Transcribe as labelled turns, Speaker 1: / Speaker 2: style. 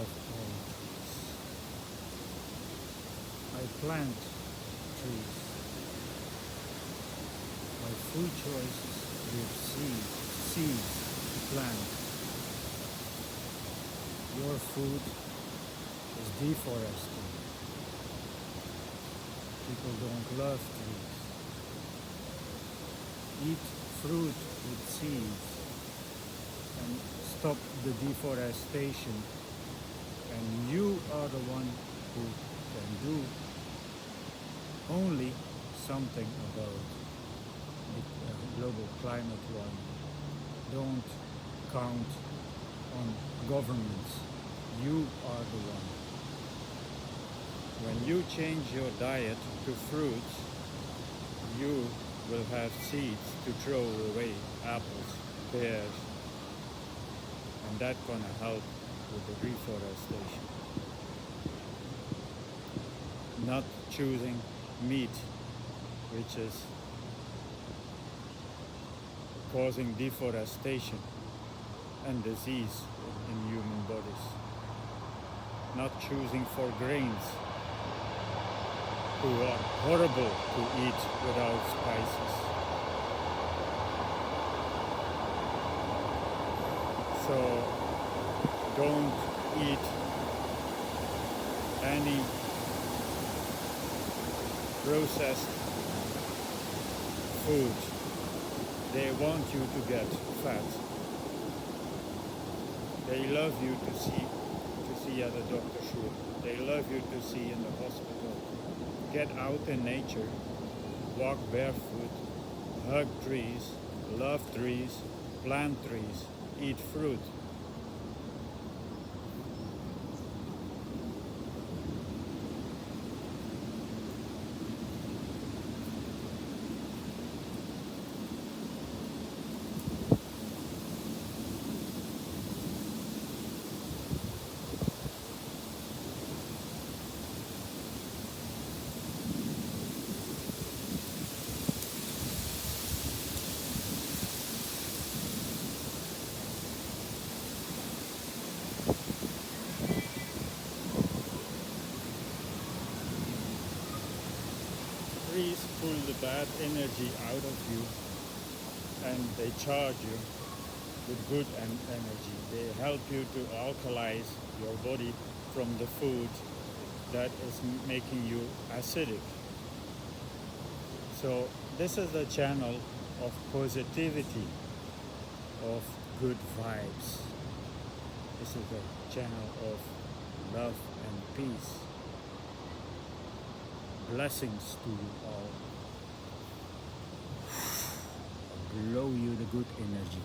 Speaker 1: love all trees. I plant trees. My food choices with seeds to plant. Your food is deforesting. People don't love trees. Eat fruit with seeds and stop the deforestation, and you are the one who can do only something about the global climate warming. Don't count on governments. You are the one. When you change your diet to fruits, you will have seeds to throw away, apples, pears, and that's gonna help with the reforestation. Not choosing meat, which is causing deforestation and disease in human bodies. Not choosing for grains, who are horrible to eat without spices. So don't eat any processed food. They want you to get fat. They love you to see at a doctor's room. They love you to see in the hospital. Get out in nature, walk barefoot, hug trees, love trees, plant trees, eat fruit. Trees pull the bad energy out of you and they charge you with good energy. They help you to alkalize your body from the food that is making you acidic. So this is the channel of positivity, of good vibes. This is the channel of love and peace. Blessings to you all. Blow you the good energy.